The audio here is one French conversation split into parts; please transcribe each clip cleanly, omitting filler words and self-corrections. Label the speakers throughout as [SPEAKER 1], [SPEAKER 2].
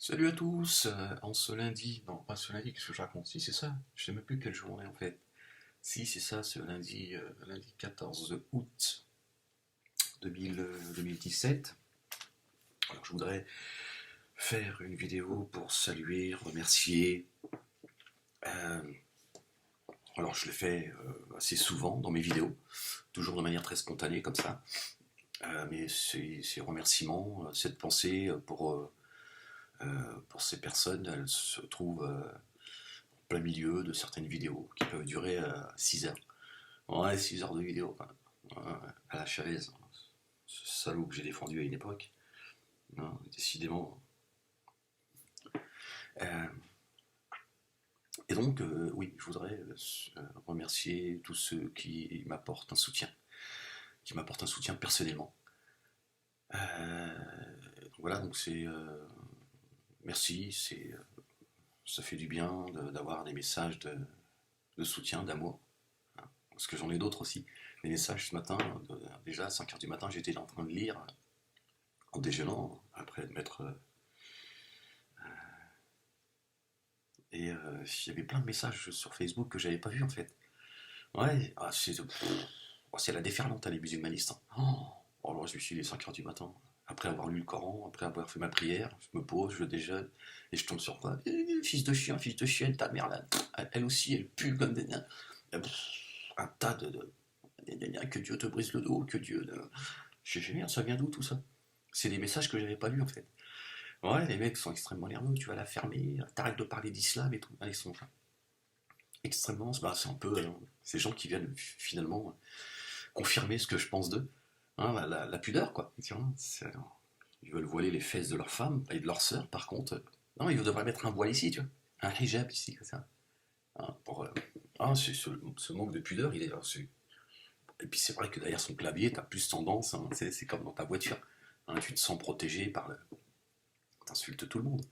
[SPEAKER 1] Salut à tous, en ce lundi, non pas ce lundi, qu'est-ce que je raconte? Si c'est ça, je sais même plus quelle journée en fait. Si c'est ça, ce lundi, lundi 14 août 2017. Alors je voudrais faire une vidéo pour saluer, remercier. euh, alors je le fais assez souvent dans mes vidéos, toujours de manière très spontanée comme ça. Mais ces remerciements, cette pensée pour ces personnes, elles se trouvent plein milieu de certaines vidéos qui peuvent durer 6 heures. Ouais, 6 heures de vidéo, quoi. Ouais, à la Chavez, ce salaud que j'ai défendu à une époque. Non, décidément. Euh, et donc, oui, je voudrais remercier tous ceux qui m'apportent un soutien, qui m'apportent un soutien personnellement. Voilà, donc c'est merci, ça fait du bien d'avoir des messages de soutien, d'amour. Hein, parce que j'en ai d'autres aussi. Des messages ce matin, déjà à 5 heures du matin, j'étais en train de lire en déjeunant, après m'être. Et il y avait plein de messages sur Facebook que j'avais pas vu en fait. Ouais, c'est la déferlante à les musulmanistes. Hein. Oh, alors je me suis levé 5 heures du matin. Après avoir lu le Coran, après avoir fait ma prière, je me pose, je déjeune, et je tombe sur quoi? Fils de chien, fils de chienne, ta mère là, elle aussi, elle pue comme des nains. Un tas que Dieu te brise le dos, que Dieu. Je sais bien, ça vient d'où tout ça? C'est des messages que j'avais pas lus en fait. Ouais, les mecs sont extrêmement nerveux, tu vas la fermer, t'arrêtes de parler d'islam et tout. Ah, ils sont extrêmement. Bah, c'est un peu ces gens qui viennent finalement confirmer ce que je pense d'eux. Hein, la pudeur, quoi. Ils veulent voiler les fesses de leurs femmes et de leurs sœurs, par contre. Non, ils devraient mettre un voile ici, tu vois. Un hijab ici, comme ça. Hein, ce manque de pudeur, il est. Et puis c'est vrai que derrière son clavier, t'as plus tendance, hein, c'est comme dans ta voiture. Hein, tu te sens protégé par le. T'insultes tout le monde.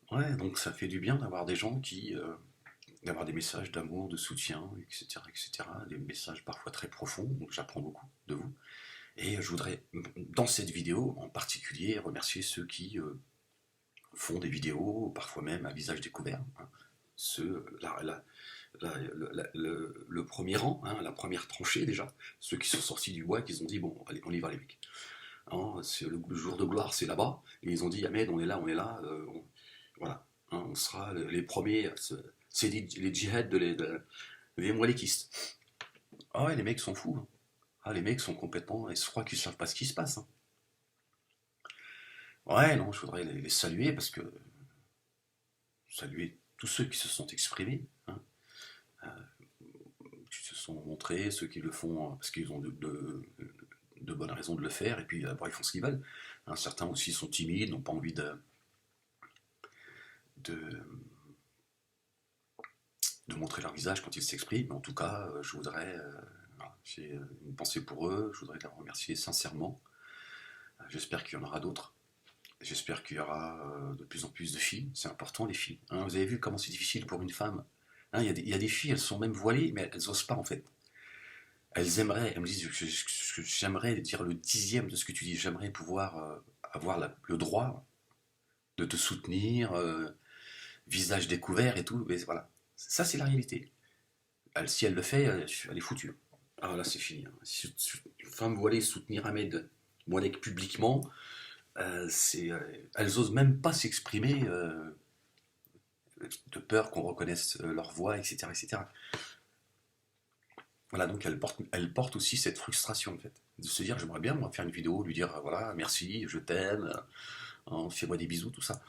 [SPEAKER 1] Ouais, donc ça fait du bien d'avoir des gens qui, d'avoir des messages d'amour, de soutien, etc., etc., des messages parfois très profonds, donc j'apprends beaucoup de vous. Et je voudrais, dans cette vidéo en particulier, remercier ceux qui font des vidéos, parfois même à visage découvert. Hein. Ceux, le premier rang, hein, la première tranchée déjà, ceux qui sont sortis du bois, qui ont dit, bon, allez, on y va les mecs. Hein, c'est le jour de gloire, c'est là-bas. Et ils ont dit, Ahmed, on est là, voilà. Hein, on sera les premiers, c'est les djihad les moualékistes. Ah ouais, les mecs sont fous. Hein. Ah, les mecs sont complètement. Ils se croient qu'ils savent pas ce qui se passe. Hein. Ouais, non, je voudrais les saluer parce que. Saluer tous ceux qui se sont exprimés, hein, qui se sont montrés, ceux qui le font parce qu'ils ont de bonnes raisons de le faire, et puis ils font ce qu'ils veulent. Hein, certains aussi sont timides, n'ont pas envie de, de montrer leur visage quand ils s'expriment. Mais en tout cas, je voudrais. Voilà, j'ai une pensée pour eux, je voudrais les remercier sincèrement. J'espère qu'il y en aura d'autres. J'espère qu'il y aura de plus en plus de filles. C'est important, les filles. Hein, vous avez vu comment c'est difficile pour une femme. Hein, il y a des filles, elles sont même voilées, mais elles n'osent pas en fait. Elles aimeraient, elles me disent, j'aimerais dire le dixième de ce que tu dis. J'aimerais pouvoir avoir le droit de te soutenir, visage découvert et tout. Mais voilà, ça c'est la réalité. Si elle le fait, elle est foutue. Ah là c'est fini. Hein. Si une femme voilée soutenir Ahmed Moalek publiquement, elles osent même pas s'exprimer de peur qu'on reconnaisse leur voix, etc., etc. Voilà, donc elle porte aussi cette frustration en fait, de se dire j'aimerais bien moi faire une vidéo, lui dire voilà merci, je t'aime, fais-moi des bisous, tout ça.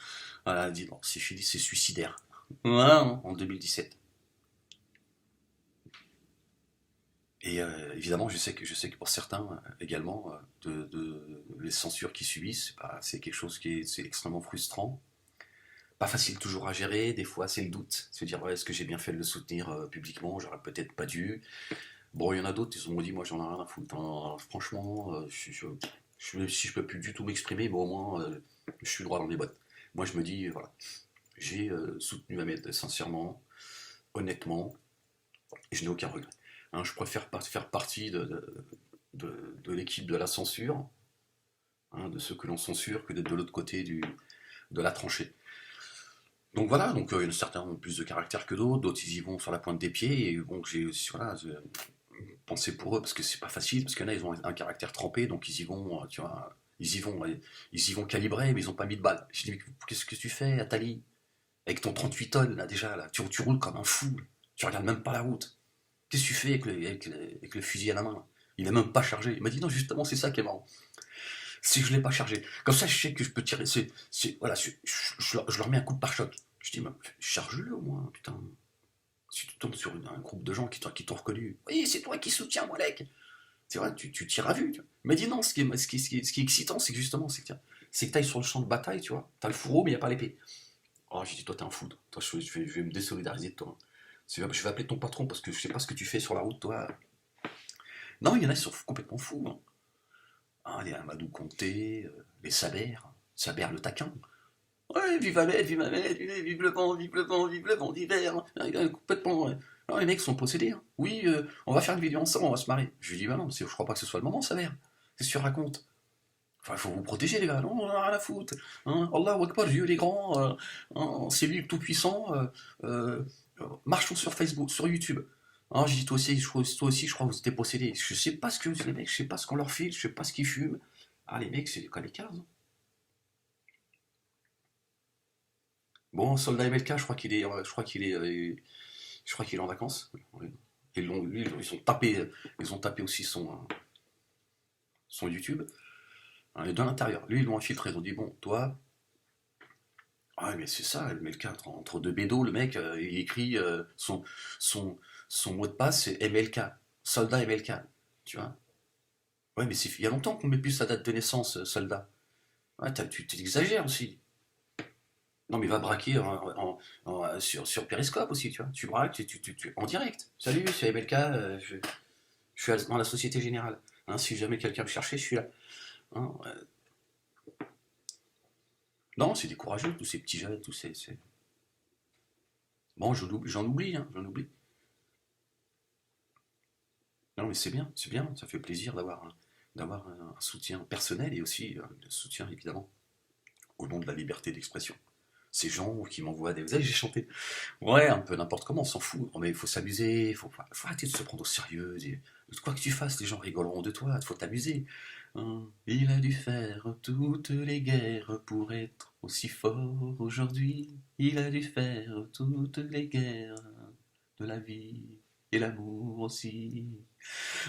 [SPEAKER 1] Voilà, elle dit non, c'est fini, c'est suicidaire. Voilà, hein, en 2017. Et évidemment, je sais que pour certains également, les censures qu'ils subissent, bah, c'est quelque chose c'est extrêmement frustrant. Pas facile toujours à gérer, des fois c'est le doute, se dire ouais, est-ce que j'ai bien fait de le soutenir publiquement, j'aurais peut-être pas dû. Bon, il y en a d'autres, ils ont dit moi j'en ai rien à foutre. Hein. Franchement, si je peux plus du tout m'exprimer, mais au moins je suis droit dans les bottes. Moi je me dis, voilà, j'ai soutenu Ahmed sincèrement, honnêtement, et je n'ai aucun regret. Hein, je préfère faire partie de l'équipe de la censure, hein, de ceux que l'on censure, que d'être de l'autre côté de la trancher. Donc voilà, donc certains ont plus de caractère que d'autres ils y vont sur la pointe des pieds, et bon, j'ai voilà, pensé pour eux, parce que c'est pas facile, parce qu'il y en a, ils ont un caractère trempé, donc ils y vont, tu vois, ils y vont calibrer, mais ils ont pas mis de balles. Je dis, mais qu'est-ce que tu fais, Atali, avec ton 38 tonnes, là, déjà, là, tu roules comme un fou, là. Tu regardes même pas la route. Qu'est-ce que tu fais avec le fusil à la main, là? Il est même pas chargé. Il m'a dit, non, justement, c'est ça qui est marrant. Si je l'ai pas chargé. Comme ça, je sais que je peux tirer. Voilà, je leur mets un coup de pare-choc. Je dis, bah, charge-le au moins, putain. Si tu tombes sur un groupe de gens qui t'ont reconnu, oui, c'est toi qui soutiens Molek. C'est vrai, tu tires à vue. Tu vois. Il m'a dit non, ce qui est excitant, c'est que justement, c'est que tu ailles sur le champ de bataille, tu vois. T'as le fourreau, mais il n'y a pas l'épée. Oh, j'ai dit, toi, t'es un fou. Toi, je vais me désolidariser de toi. Je vais appeler ton patron parce que je sais pas ce que tu fais sur la route, toi. Non, il y en a qui sont complètement fous, hein. Ah, les Amadou Conté, les Saber le taquin. Ouais, vive Ahmed, vive le vent, vive le vent, vive le vent d'hiver. Complètement. Ouais. Alors, les mecs sont possédés, hein. Oui, on va faire une vidéo ensemble, on va se marrer. Je lui dis, bah non, je crois pas que ce soit le moment, Saber. Qu'est-ce que tu racontes? Enfin, il faut vous protéger, les gars. Non, on a rien à foutre. Hein, Allahu Akbar, Dieu les grands. Hein, c'est lui le tout-puissant. Marchons sur Facebook, sur YouTube. Hein, j'ai dit, toi aussi, je crois que vous êtes possédés. Je sais pas ce que les mecs, je sais pas ce qu'on leur file, je sais pas ce qu'ils fument. Ah, les mecs, c'est des kamikazes, hein. Bon, soldat MLK, je crois qu'il est en vacances. Ils ont tapé aussi son YouTube. Hein, et de l'intérieur. Lui, ils l'ont infiltré. Ils ont dit, bon, toi, ah, mais c'est ça, le MLK, entre deux bédos, le mec, il écrit son, son mot de passe, c'est MLK, soldat MLK, tu vois. Ouais, mais il y a longtemps qu'on met plus sa date de naissance, soldat. Ouais, tu exagères aussi. Non, mais va braquer sur Periscope aussi, tu vois. Tu braques, en direct. Salut, c'est MLK, je suis dans la Société Générale. Hein, si jamais quelqu'un me cherchait, je suis là. Hein, non, c'est décourageux, tous ces petits jeunes, tous ces. Bon, j'en oublie, hein, j'en oublie. Non, mais c'est bien, ça fait plaisir d'avoir un soutien personnel et aussi un soutien, évidemment, au nom de la liberté d'expression. Ces gens qui m'envoient des. Vous savez, j'ai chanté. Ouais, un peu n'importe comment, on s'en fout. Mais il faut s'amuser, faut arrêter de se prendre au sérieux. Quoi que tu fasses, les gens rigoleront de toi, il faut t'amuser. Hein, il a dû faire toutes les guerres pour être aussi fort aujourd'hui. Il a dû faire toutes les guerres de la vie et l'amour aussi.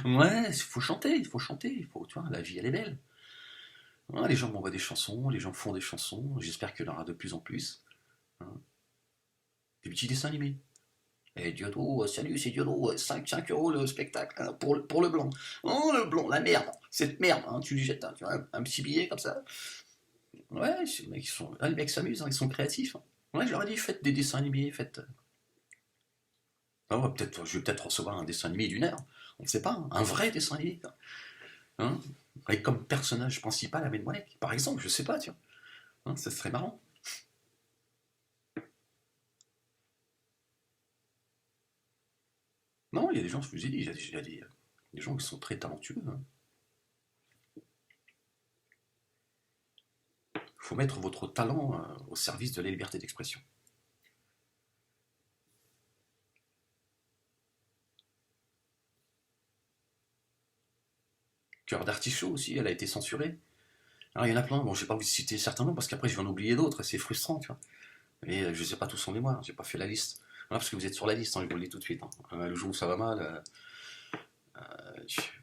[SPEAKER 1] Ouais, il faut chanter, tu vois, la vie elle est belle. Ouais, les gens m'envoient des chansons, les gens font des chansons, j'espère qu'il y en aura de plus en plus. Hein. Des petits dessins animés. Et Diodo, salut, c'est Diodo, 5 euros le spectacle, hein, pour le blanc. Oh, le blanc, la merde, cette merde, hein, tu lui jettes tu vois, un petit billet comme ça. Ouais, les mecs s'amusent, hein, ils sont créatifs, hein. Ouais, je leur ai dit, faites des dessins animés, faites. Ah ouais, je vais peut-être recevoir un dessin animé d'une heure, on ne sait pas, hein, un vrai dessin animé, quoi. Hein, avec comme personnage principal Ahmed Moalek, par exemple, je sais pas, tu vois. Hein, ça serait marrant. Non, il y a des gens, je vous ai dit, il y a des gens qui sont très talentueux, hein. Il faut mettre votre talent au service de la liberté d'expression. Cœur d'artichaut aussi, elle a été censurée. Alors il y en a plein, bon, je vais pas vous citer certains noms parce qu'après je vais en oublier d'autres et c'est frustrant, tu vois. Et je sais pas tous en mémoire, j'ai pas fait la liste. Voilà, parce que vous êtes sur la liste, hein, je vous le dis tout de suite, hein. Le jour où ça va mal,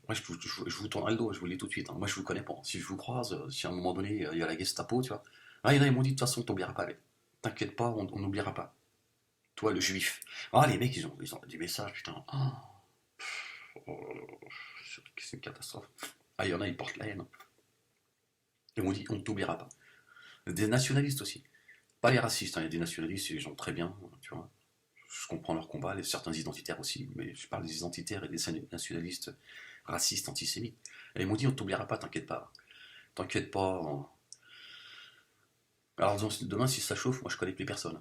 [SPEAKER 1] moi je vous tournerai le dos, je vous le dis tout de suite, hein. Moi je vous connais pas. Si je vous croise, si à un moment donné il y a la Gestapo, tu vois. Ah, il y en a, ils m'ont dit de toute façon, t'oublieras pas, mec. T'inquiète pas, on n'oubliera pas. Toi, le juif. Ah, les mecs, ils ont des messages, putain. Oh, c'est une catastrophe. Ah, il y en a, ils portent la haine. Ils m'ont dit, on ne t'oubliera pas. Des nationalistes aussi. Pas les racistes, hein, il y a des nationalistes, c'est des gens très bien, tu vois. Je comprends leur combat, certains identitaires aussi, mais je parle des identitaires et des nationalistes racistes, antisémites. Et ils m'ont dit, on ne t'oubliera pas, t'inquiète pas. T'inquiète pas. Alors demain, si ça chauffe, moi je connais plus personne.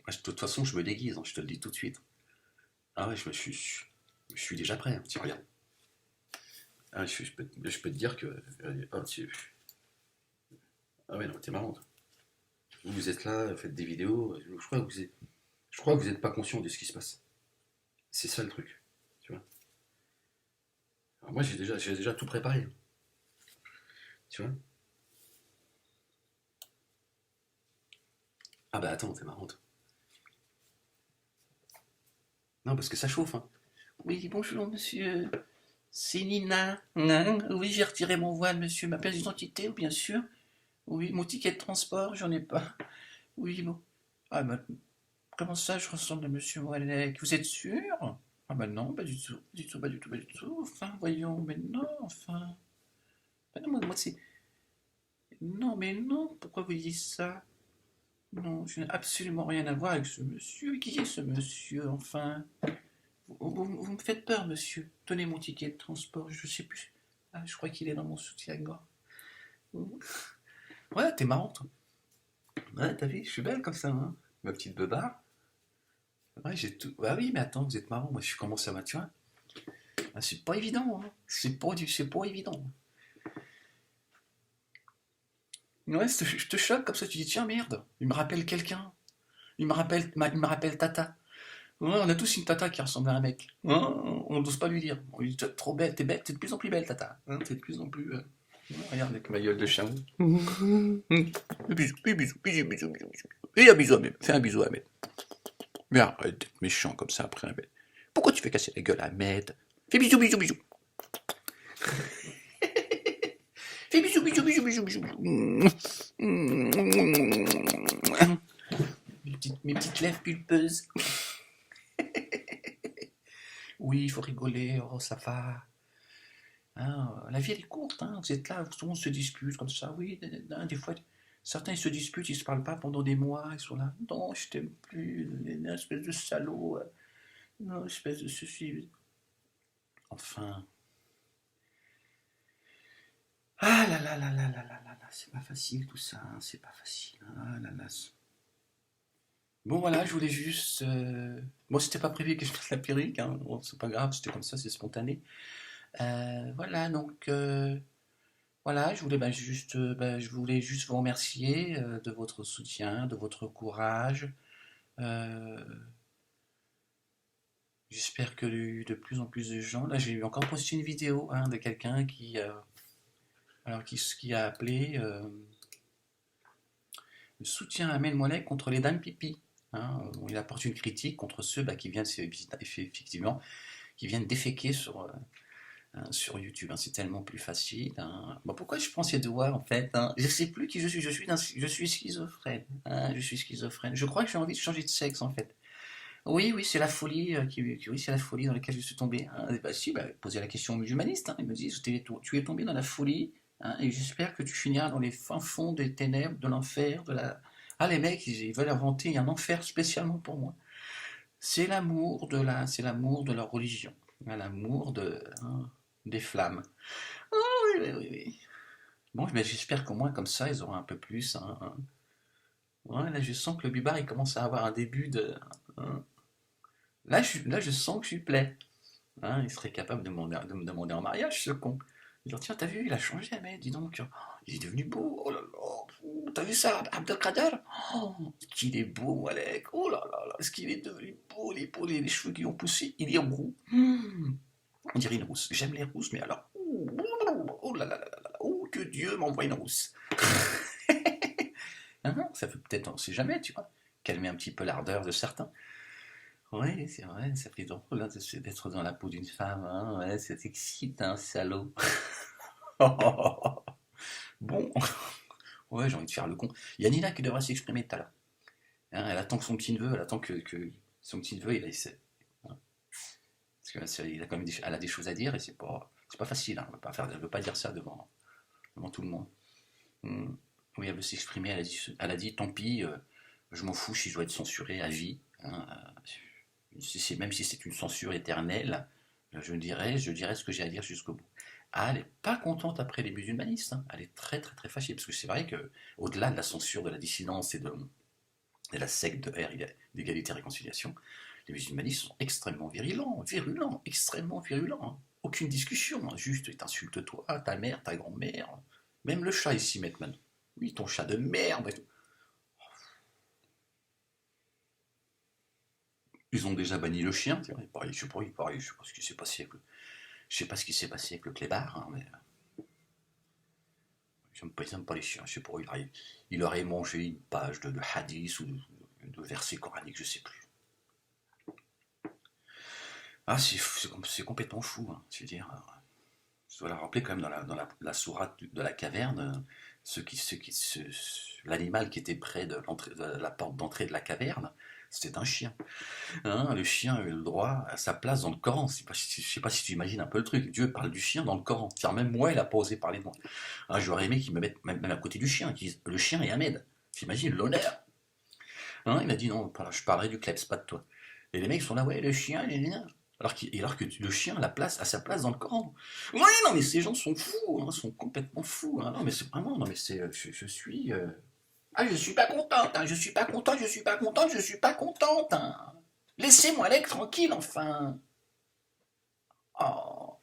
[SPEAKER 1] De toute façon, je me déguise, hein, je te le dis tout de suite. Ah ouais, je suis déjà prêt, hein, tiens, regarde. Ah, je peux te dire que. Ah, ah ouais, non, t'es marrant. Vous êtes là, vous faites des vidéos, je crois que vous n'êtes pas conscient de ce qui se passe. C'est ça le truc, tu vois. Alors moi j'ai déjà tout préparé, tu vois. Ah bah attends, t'es marrante. Non, parce que ça chauffe, hein. Oui, bonjour monsieur. C'est Nina. Oui, j'ai retiré mon voile, monsieur. Ma pièce d'identité, bien sûr. Oui, mon ticket de transport, j'en ai pas. Oui, bon. Ah bah, comment ça, je ressemble à monsieur Moalek? Vous êtes sûr? Ah bah non, pas du tout, pas du tout, pas du tout, pas du tout. Enfin, voyons, mais non, enfin. Ah non, moi, c'est... Non, mais non, pourquoi vous dites ça? Non, je n'ai absolument rien à voir avec ce monsieur. Qui est ce monsieur, enfin? Vous me faites peur, monsieur. Tenez mon ticket de transport, je sais plus. Ah, je crois qu'il est dans mon soutien-gorge. Ouais, t'es marrant, toi. Ouais, t'as vu, je suis belle comme ça, hein. Ma petite beubare. Ouais, j'ai tout. Ah oui, mais attends, vous êtes marrant. Moi, je commence à tu vois. Ah, c'est pas évident, hein. C'est pas évident. Ouais, je te choque comme ça, tu dis, tiens, merde, il me rappelle quelqu'un. Il me rappelle Tata. Ouais, on a tous une Tata qui ressemble à un mec. Hein, on n'ose pas lui dire. On lui dit, trop belle, t'es de plus en plus belle, Tata. Hein, t'es de plus en plus. Ouais, regarde avec ma gueule de chien. Bisous, bisous, bisous, bisous, bisous, bisous. Et un bisou à Ahmed. Fais un bisou à Ahmed. Mais arrête d'être méchant comme ça après Ahmed. Pourquoi tu fais casser la gueule à Ahmed? Fais bisous, bisous, bisous. Fais bisous, bisous, bisous, bisous, bisous. Mes petites lèvres pulpeuses. Oui, il faut rigoler, oh ça va. Hein, la vie elle est courte, hein. Vous êtes là, tout le monde se dispute comme ça, oui, des fois, certains ils se disputent, ils se parlent pas pendant des mois, ils sont là, non, je t'aime plus, une espèce de salaud, non, espèce de ceci. Enfin. Ah là là là là là là là là, c'est pas facile tout ça, hein, c'est pas facile. Ah là là. Bon voilà, je voulais juste. Bon, c'était pas prévu que je fasse la perruque, hein. Bon, c'est pas grave, c'était comme ça, c'est spontané. Voilà, donc voilà, je voulais juste vous remercier de votre soutien, de votre courage. Euh, J'espère que de plus en plus de gens. Là, j'ai encore posté une vidéo hein, de quelqu'un qui a appelé le soutien à Mel Mollet contre les dames pipi. Hein. Il apporte une critique contre ceux qui viennent effectivement qui viennent déféquer hein, sur YouTube. Hein. C'est tellement plus facile. Hein. Bon, pourquoi je prends ces doigts en fait hein. Je sais plus qui je suis. Je suis schizophrène. Hein. Je suis schizophrène. Je crois que j'ai envie de changer de sexe en fait. Oui, oui, c'est la folie oui, c'est la folie dans laquelle je suis tombé. Hein. Bah, si, bah, poser la question aux musulmanistes. Hein. Ils me disent, tu es tombé dans la folie, hein, et j'espère que tu finiras dans les fins fonds des ténèbres, de l'enfer, de la. Ah, les mecs, ils veulent inventer un enfer spécialement pour moi. C'est l'amour de leur religion, hein, l'amour hein, des flammes. Oh, oui, oui, oui, oui. Bon, mais j'espère qu'au moins comme ça, ils auront un peu plus. Hein. Ouais, là, je sens que le bubard, il commence à avoir un début de. Hein. Là, je sens que je lui plais. Hein, il serait capable de me demander en mariage, ce con. Il dit, tiens, t'as vu, il a changé, mais dis donc. Oh, il est devenu beau. Oh là là. T'as vu ça, Abdelkader? Oh, qu'il est beau, Alec. Oh là là là. Est-ce qu'il est devenu beau, les cheveux qui ont poussé? Il est roux. On dirait une rousse. J'aime les rousses, mais alors. Oh là là là là là. Oh, que Dieu m'envoie une rousse. Hein, ça peut peut-être, on sait jamais, tu vois, calmer un petit peu l'ardeur de certains. Ouais, c'est vrai, ça fait drôle hein, d'être dans la peau d'une femme, hein, ouais, ça t'excite, hein, salaud. Bon, ouais, j'ai envie de faire le con. Il y a Nina qui devrait s'exprimer tout à l'heure. Hein, elle attend que son petit-neveu, elle attend que son petit-neveu, il essaie. Hein. Parce qu'il a quand même elle a des choses à dire et c'est pas facile. Hein, elle veut pas dire ça devant tout le monde. Oui, elle veut s'exprimer, elle a dit tant pis, je m'en fous si je dois être censurée à vie. Hein, même si c'est une censure éternelle, je dirais ce que j'ai à dire jusqu'au bout. Ah, elle n'est pas contente après les musulmanistes. Hein. Elle est très très très fâchée parce que c'est vrai que au-delà de la censure de la dissidence et de la secte de R, d'égalité et réconciliation, les musulmanistes sont extrêmement virulents, extrêmement virulents. Hein. Aucune discussion, hein. Juste t'insultes toi, ta mère, ta grand-mère, même le chat ici maintenant. Oui, ton chat de merde. Ils ont déjà banni le chien, c'est vrai. Pareil, je sais pas, pareil, je sais pas ce qui s'est passé avec je sais pas ce qui s'est passé avec le clébard, hein, mais ils aiment pas les chiens, je sais pas, il aurait mangé une page de hadith ou de versets coraniques, je sais plus. Ah, c'est complètement fou, hein, je veux dire. Je dois la rappeler quand même dans la sourate de la caverne, l'animal qui était près de la porte d'entrée de la caverne, c'était un chien. Hein, le chien avait le droit à sa place dans le Coran. Je sais pas si tu imagines un peu le truc. Dieu parle du chien dans le Coran. Tiens, même moi, il a pas osé parler de moi. Hein, j'aurais aimé qu'il me mette même à côté du chien, qu'ils disent le chien est Ahmed. T'imagines l'honneur. Hein, il a dit non, je parlerai du kleps, pas de toi. Et les mecs sont là, ouais, le chien, il est là. Alors que le chien a sa place dans le Coran. Ouais, non, mais ces gens sont fous, hein, sont complètement fous. Hein. Non, mais c'est vraiment, non, mais je suis. Ah, je suis pas contente, hein, je suis pas contente, je suis pas contente, je suis pas contente. Hein. Laissez-moi aller tranquille, enfin. Oh,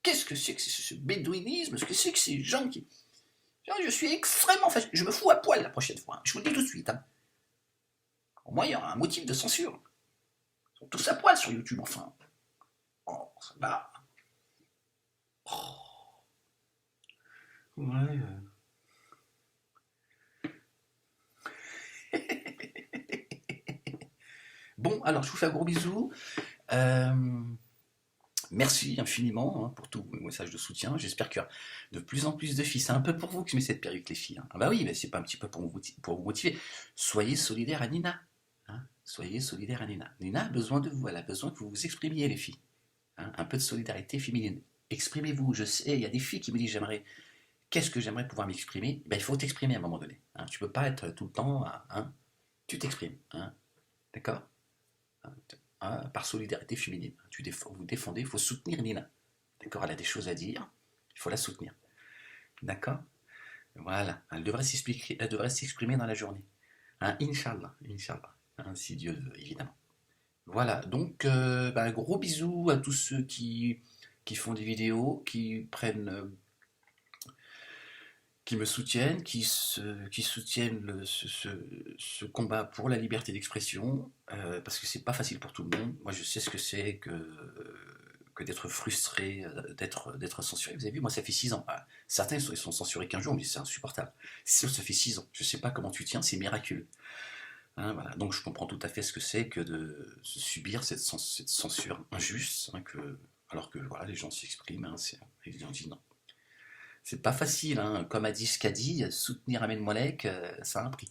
[SPEAKER 1] qu'est-ce que c'est que ce bédouinisme? Qu'est-ce que c'est que ces gens qui. Je suis extrêmement fâché. Je me fous à poil la prochaine fois. Hein. Je vous le dis tout de suite. Hein. Au moins, il y aura un motif de censure. Ils sont tous à poil sur YouTube, enfin. Oh, ça va. Oh. Ouais. Bon, alors je vous fais un gros bisou. Euh, Merci infiniment hein, pour tous vos messages de soutien. J'espère qu'il y aura de plus en plus de filles. C'est un peu pour vous que je mets cette perruque, les filles. Hein. Ah bah oui, mais c'est pas un petit peu pour vous motiver. Soyez solidaires à Nina. Hein. Soyez solidaires à Nina. Nina a besoin de vous. Elle a besoin que vous vous exprimiez, les filles. Hein. Un peu de solidarité féminine. Exprimez-vous. Je sais, il y a des filles qui me disent qu'est-ce que j'aimerais pouvoir m'exprimer. Ben, il faut t'exprimer à un moment donné. Hein. Tu peux pas être tout le temps. Hein. Tu t'exprimes. Hein. D'accord. Hein, par solidarité féminine. Vous défendez, il faut soutenir Nina. D'accord. Elle a des choses à dire. Il faut la soutenir. D'accord. Voilà. Elle devrait s'exprimer dans la journée. Hein, Inch'Allah. Inch'Allah. Hein, si Dieu veut, évidemment. Voilà. Donc, ben, gros bisous à tous ceux qui font des vidéos, qui me soutiennent, qui soutiennent ce combat pour la liberté d'expression, parce que c'est pas facile pour tout le monde. Moi, je sais ce que c'est que d'être frustré, d'être censuré. Vous avez vu, moi, ça fait 6 ans. Ah, certains, ils sont censurés qu'un jour, mais c'est insupportable. Ça fait 6 ans. Je sais pas comment tu tiens, c'est miraculeux. Hein, voilà. Donc, je comprends tout à fait ce que c'est que de subir cette censure injuste, hein, alors que voilà, les gens s'expriment, hein, les gens disent non. C'est pas facile, hein. Comme a dit Skadi, soutenir Ahmed Mollek, ça a un prix.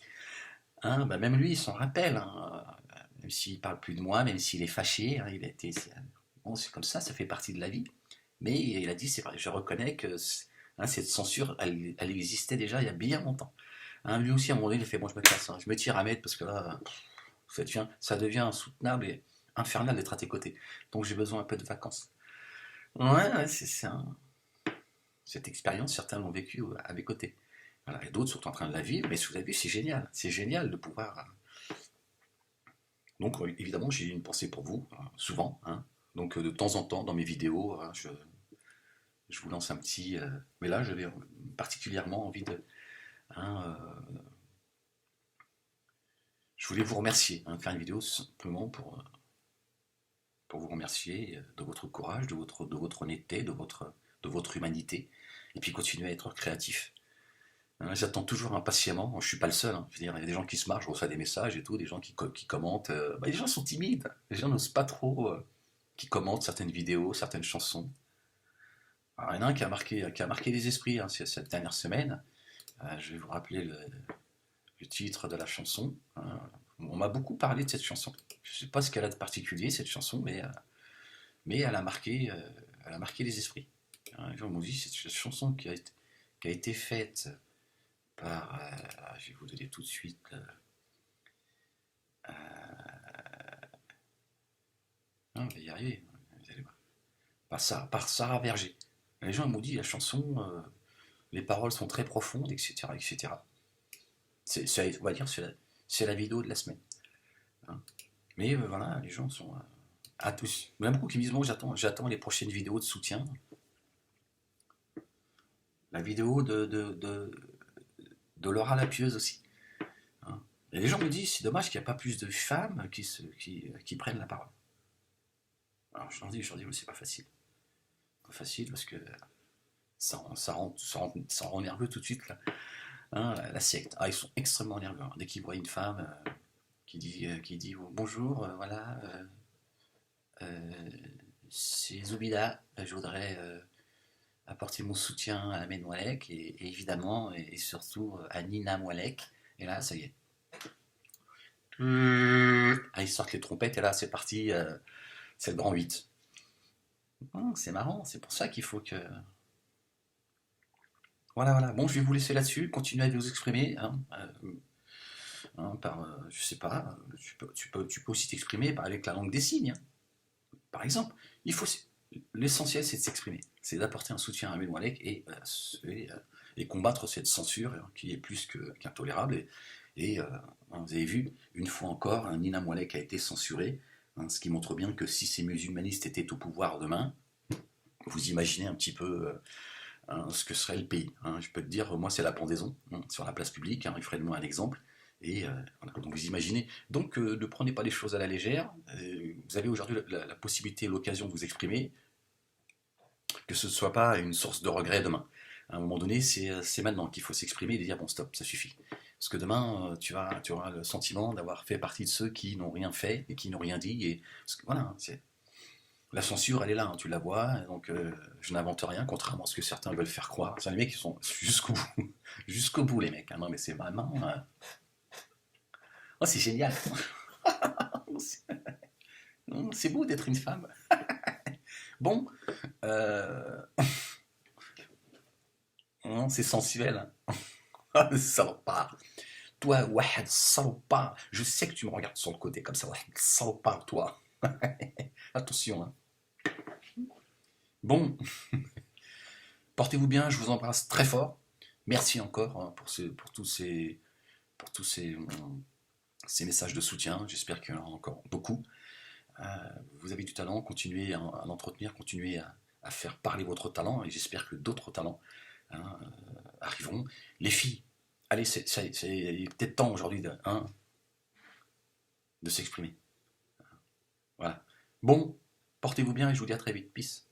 [SPEAKER 1] Hein, bah même lui, il s'en rappelle. Hein. Même s'il parle plus de moi, même s'il est fâché, hein, il a été. Bon, c'est comme ça fait partie de la vie. Mais il a dit, c'est vrai, je reconnais que hein, cette censure, elle existait déjà il y a bien longtemps. Hein, lui aussi, à un moment donné, il a fait, bon, je me casse, hein, je me tire Ahmed, parce que là, ça devient insoutenable et infernal d'être à tes côtés. Donc j'ai besoin un peu de vacances. Ouais, c'est ça. Cette expérience, certains l'ont vécue à mes côtés. Voilà, et d'autres sont en train de la vivre, mais vous avez vu, c'est génial. C'est génial de pouvoir. Donc, évidemment, j'ai une pensée pour vous, souvent. Hein. Donc, de temps en temps, dans mes vidéos, hein, je vous lance un petit. Mais là, j'avais particulièrement envie de. Hein, je voulais vous remercier, hein, faire une vidéo simplement pour vous remercier de votre courage, de votre honnêteté, de votre humanité, et puis continuer à être créatif. Hein, j'attends toujours impatiemment, je suis pas le seul, hein. Je veux dire, il y a des gens qui se marrent, je reçois des messages et tout, des gens qui commentent. Bah, les gens sont timides, les gens n'osent pas trop, qui commentent certaines vidéos, certaines chansons. Alors, il y en a un qui a marqué les esprits hein, cette dernière semaine. Je vais vous rappeler le titre de la chanson. Hein. On m'a beaucoup parlé de cette chanson. Je ne sais pas ce qu'elle a de particulier, cette chanson, mais elle a marqué les esprits. Hein, les gens m'ont dit, c'est une chanson qui a été faite par, je vais vous donner tout de suite, on va y arriver, vous allez voir. Par Sarah Verger. Les gens m'ont dit, la chanson, les paroles sont très profondes, etc. etc. On va dire, c'est la vidéo de la semaine. Hein. Mais voilà, les gens sont à tous. Il y en a beaucoup qui me disent, bon, j'attends les prochaines vidéos de soutien. La vidéo de Laura la Pieuse aussi. Hein. Et les gens me disent, c'est dommage qu'il n'y a pas plus de femmes qui prennent la parole. Alors je leur dis, mais c'est pas facile. Pas facile parce que ça rend nerveux tout de suite, là. Hein, la secte. Ah, ils sont extrêmement nerveux, hein. Dès qu'ils voient une femme qui dit oh, bonjour, voilà, euh, c'est Zoubida, je voudrais apporter mon soutien à Amen Moualek et évidemment et surtout à Nina Moualek. Et là, ça y est. Ah, ils sortent les trompettes et là, c'est parti, c'est le grand 8. C'est marrant, c'est pour ça qu'il faut que. Voilà, voilà. Bon, je vais vous laisser là-dessus. Continuez à vous exprimer. Hein, par, je sais pas, tu peux aussi t'exprimer avec la langue des signes. Hein. Par exemple, il faut, l'essentiel, c'est de s'exprimer. C'est d'apporter un soutien à Ahmed Moualek et combattre cette censure qui est plus qu'intolérable. Vous avez vu, une fois encore, Nina Moualek a été censurée, hein, ce qui montre bien que si ces musulmanistes étaient au pouvoir demain, vous imaginez un petit peu ce que serait le pays. Hein. Je peux te dire, moi, c'est la pendaison hein, sur la place publique. Hein, il ferait de moi un exemple. Voilà, donc vous imaginez. Donc ne prenez pas les choses à la légère. Vous avez aujourd'hui la possibilité, l'occasion de vous exprimer, que ce ne soit pas une source de regret demain. À un moment donné, c'est maintenant qu'il faut s'exprimer et dire bon stop, ça suffit. Parce que demain, tu auras le sentiment d'avoir fait partie de ceux qui n'ont rien fait et qui n'ont rien dit. Parce que, voilà, la censure, elle est là, hein, tu la vois, donc je n'invente rien, contrairement à ce que certains veulent faire croire. C'est les mecs qui sont jusqu'au bout, jusqu'au bout, les mecs. Hein. Non, mais c'est vraiment. Oh, c'est génial. C'est beau d'être une femme. Bon, euh... c'est sensuel. Salopard. Toi, Wahed, salopard. Je sais que tu me regardes sur le côté comme ça, Wahed, salopard, toi. Attention. Hein. Bon, portez-vous bien, je vous embrasse très fort. Merci encore hein, pour tous ces messages de soutien. J'espère qu'il y en aura encore beaucoup. Euh, vous avez du talent, continuez à l'entretenir, continuez à faire parler votre talent et j'espère que d'autres talents hein, arriveront. Les filles, allez, il est peut-être temps aujourd'hui de s'exprimer. Voilà. Bon, portez-vous bien et je vous dis à très vite. Peace.